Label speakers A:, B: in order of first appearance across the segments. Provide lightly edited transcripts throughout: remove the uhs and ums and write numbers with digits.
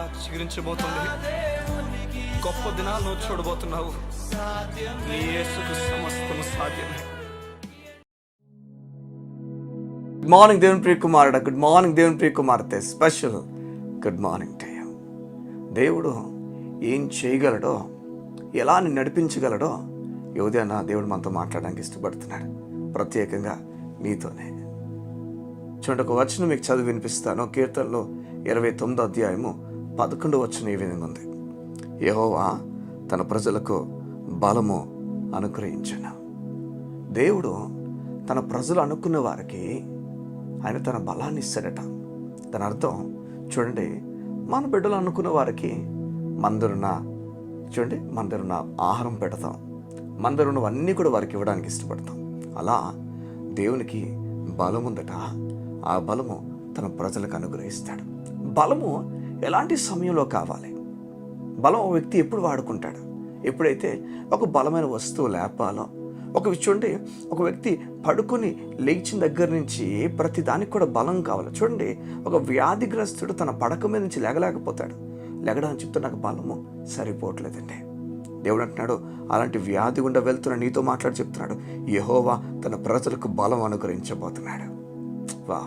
A: మరలా చిగురించబోతుంది. గొప్ప దినాలను చూడబోతున్నావు. నీ యేసుకు సమస్తము సాధ్యమే. గుడ్ మార్నింగ్ దేవుని ప్రియ కుమారుడా, గుడ్ మార్నింగ్ దేవుని ప్రియ కుమార్తె, special good morning to you. దేవుడు ఏం చేయగలడో, ఎలా నిన్ను నడిపించగలడో ఈ ఉదయాన దేవుడు మనతో మాట్లాడడానికి ఇష్టపడుతున్నాడు, ప్రత్యేకంగా నీతోనే. చూడండి, ఒక వచనం మీకు చదివి వినిపిస్తాను. కీర్తనలో 29వ అధ్యాయము 11వ వచనం ఈ విధంగా ఉంది. యెహోవా తన ప్రజలకు బలము అనుగ్రహించును. దేవుడు తన ప్రజలు అనుకున్న వారికి ఆయన తన బలాన్ని ఇస్తాడట. దాని అర్థం చూడండి, మన బిడ్డలు అనుకున్న వారికి మందరున్న ఆహారం పెడతాం, మందరున్నవన్నీ కూడా వారికి ఇవ్వడానికి ఇష్టపడతాం. అలా దేవునికి బలం ఉందట. ఆ బలము తన ప్రజలకు అనుగ్రహిస్తాడు. బలము ఎలాంటి సమయంలో కావాలి? బలం ఒక వ్యక్తి ఎప్పుడు వాడుకుంటాడు? ఎప్పుడైతే ఒక బలమైన వస్తువు లేపాలో, ఒక వ్యక్తి పడుకొని లేచిన దగ్గర నుంచి ప్రతి దానికి కూడా బలం కావాలి. చూడండి, ఒక వ్యాధిగ్రస్తుడు తన పడక మీద నుంచి లేగలేకపోతాడు. లేగడానికి చెప్తే నాకు బలము సరిపోవట్లేదండి. దేవుడు అంటున్నాడు, అలాంటి వ్యాధి గుండా వెళ్తున్న నీతో మాట్లాడి చెప్తున్నాడు, యెహోవా తన ప్రజలకు బలం అనుగ్రహించబోతున్నాడు. వా,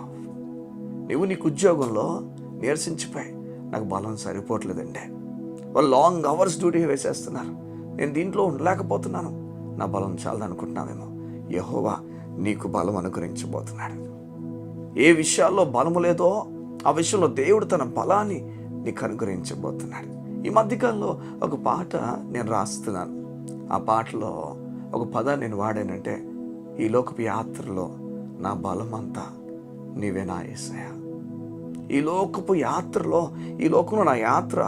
A: నువ్వు నీకు ఉద్యోగంలో నీరసించిపోయి నాకు బలం సరిపోవట్లేదండి, వాళ్ళు లాంగ్ అవర్స్ డ్యూటీ వేసేస్తున్నారు, నేను దీంట్లో ఉండలేకపోతున్నాను, నా బలం చాలదనుకుంటున్నావేమో. యెహోవా నీకు బలం అనుగ్రహించబోతున్నాడు. ఏ విషయాల్లో బలము లేదో ఆ విషయంలో దేవుడు తన బలాన్ని నీకు అనుగ్రహించబోతున్నాడు. ఈ మధ్యకాలంలో ఒక పాట నేను రాస్తున్నాను. ఆ పాటలో ఒక పదాన్ని నేను వాడానంటే, ఈ లోకపు యాత్రలో నా బలం అంతా నీవే నా యేసయ్యా. ఈ లోకపు యాత్రలో, ఈ లోకంలో నా యాత్ర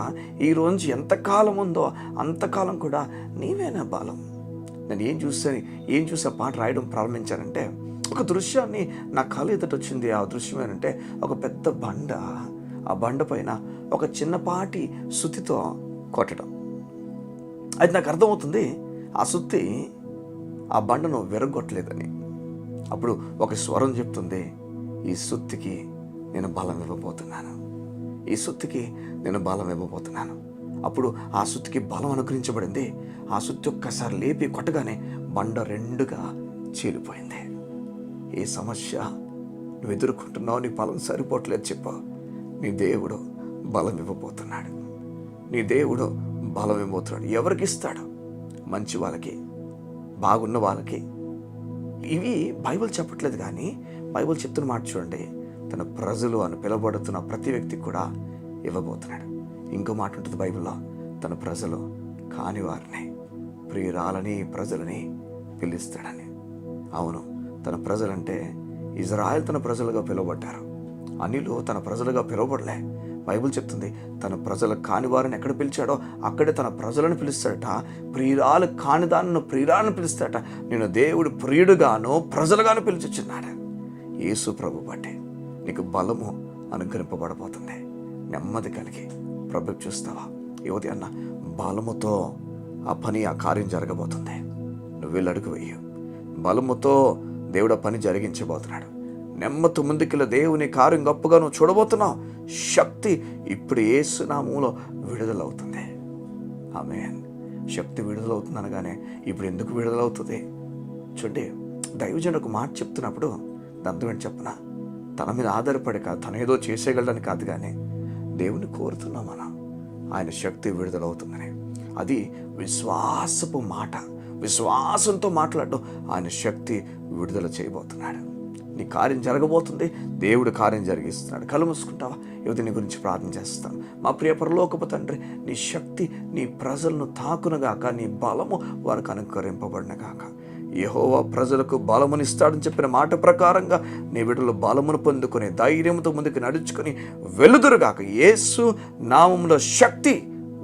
A: ఈ రోజు ఎంతకాలం ఉందో అంతకాలం కూడా నీవే నా బలం. నేను ఏం చూసే పాట రాయడం ప్రారంభించానంటే, ఒక దృశ్యాన్ని నా కళ్ళ ఎదుట వచ్చింది. ఆ దృశ్యం ఏంటంటే, ఒక పెద్ద బండ, ఆ బండ పైన ఒక చిన్నపాటి సుత్తితో కొట్టడం. అది నాకు అర్థమవుతుంది, ఆ సుత్తి ఆ బండను విరగొట్టలేదని. అప్పుడు ఒక స్వరం చెప్తుంది, ఈ సుత్తికి నేను బలం ఇవ్వబోతున్నాను, ఈ సుత్తికి నేను బలం ఇవ్వబోతున్నాను. అప్పుడు ఆ సుత్తికి బలం అనుగ్రహించబడింది. ఆ సుత్తి ఒక్కసారి లేపి కొట్టగానే బండ రెండుగా చీలిపోయింది. ఏ సమస్య నువ్వు ఎదుర్కొంటున్నావు, నీ బలం సరిపోవట్లేదు చెప్పు, నీ దేవుడు బలం ఇవ్వబోతున్నాడు. నీ దేవుడు బలం ఇవ్వబోతున్నాడు. ఎవరికి ఇస్తాడు? మంచి వాళ్ళకి, బాగున్న వాళ్ళకి. ఇవి బైబిల్ చెప్పట్లేదు, కానీ బైబిల్ చెప్తున్న మాట చూడండి, తన ప్రజలు అని పిలువబడుతున్న ప్రతి వ్యక్తికి కూడా ఇవ్వబోతున్నాడు. ఇంకో మాట ఉంటుంది బైబిల్లో, తన ప్రజలు కాని వారిని ప్రియురాలని ప్రజలని పిలుస్తాడని. అవును, తన ప్రజలంటే ఇజ్రాయెల్ తన ప్రజలుగా పిలువబడ్డారు. అనిలు తన ప్రజలుగా పిలువబడలే. బైబిల్ చెప్తుంది, తన ప్రజలు కాని వారిని ఎక్కడ పిలిచాడో అక్కడే తన ప్రజలను పిలుస్తాడట. ప్రియురాలు కాని దాన్ని ప్రియురాలను పిలుస్తాడట. నేను దేవుడు ప్రియుడుగాను ప్రజలుగాను పిలిచిచున్నాడు. యేసు ప్రభు బట్టి నీకు బలము అనుగ్రహింపబడబోతుంది. నెమ్మది కలిగి ప్రభు చూస్తావా? యువతి అన్న బలముతో ఆ పని, ఆ కార్యం జరగబోతుంది. నువ్వు వెళ్ళి అడుగు వేయు. బలముతో దేవుడు ఆ పని జరిగించబోతున్నాడు. నెమ్మది ముందుకెళ్ళి దేవుని కార్యం గొప్పగా నువ్వు చూడబోతున్నావు. శక్తి ఇప్పుడు యేసు నామములో విడుదలవుతుంది. ఆమేన్. శక్తి విడుదలవుతుంది అనగానే ఇప్పుడు ఎందుకు విడుదలవుతుంది? చూడండి, దైవజనుడు ఒక మాట చెప్తున్నప్పుడు దాంతో ఏంటి చెప్పనా, తన మీద ఆధారపడి కాదు, తన ఏదో చేసేయగలడని కాదు, కానీ దేవుని కోరుతున్నాం మనం, ఆయన శక్తి విడుదలవుతుందని. అది విశ్వాసపు మాట. విశ్వాసంతో మాట్లాడడం, ఆయన శక్తి విడుదల చేయబోతున్నాడు. నీ కార్యం జరగబోతుంది. దేవుడు కార్యం జరిగిస్తున్నాడు. కళ్ళు మూసుకుంటావా? యువతి నీ గురించి ప్రార్థన చేస్తాను. మా ప్రియ పరలోకపు తండ్రి, నీ శక్తి నీ ప్రజలను తాకునగాక, నీ బలము వారికి అనుకరింపబడినగాక. యెహోవా ప్రజలకు బలమునిస్తాడని చెప్పిన మాట ప్రకారంగా నీ బిడ్డలు బలమును పొందుకొని ధైర్యంతో ముందుకు నడుచుకొని వెలుదురుగాక. యేసు నామములో శక్తి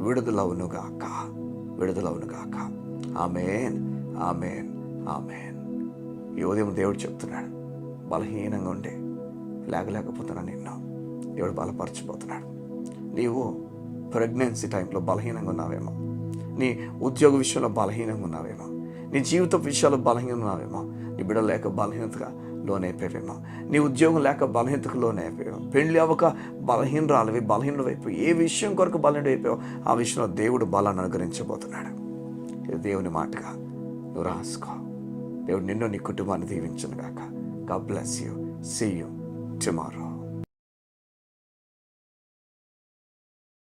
A: విడుదలవునుగాక. ఆమేన్, ఆమేన్, ఆమేన్. ఈ ఉదయం దేవుడు చెప్తున్నాడు, బలహీనంగా ఉండే లేకపోతున్నాను నిన్ను దేవుడు బలపరచబోతున్నాడు. నీవు ప్రెగ్నెన్సీ టైంలో బలహీనంగా ఉన్నావేమో, నీ ఉద్యోగ విషయంలో బలహీనంగా ఉన్నావేమో, నీ జీవిత విషయాల్లో బలహీనంగా ఉన్నావేమో, నీ బిడ్డ లేక బలహీనతగా లోనైపోయావేమో, నీ ఉద్యోగం లేక బలహీనతకు లోనైపోయావు, పెళ్లి అవ్వక బలహీనలు అయిపోయి ఏ విషయం కొరకు బలహీన అయిపోయావు, ఆ విషయంలో దేవుడు బలాన్ని అనుగ్రహించబోతున్నాడు. ఇది దేవుని మాటగా నువ్వు రాసుకో. దేవుడు నిన్ను నీ కుటుంబాన్ని దీవించును గాక. God bless you. See you tomorrow.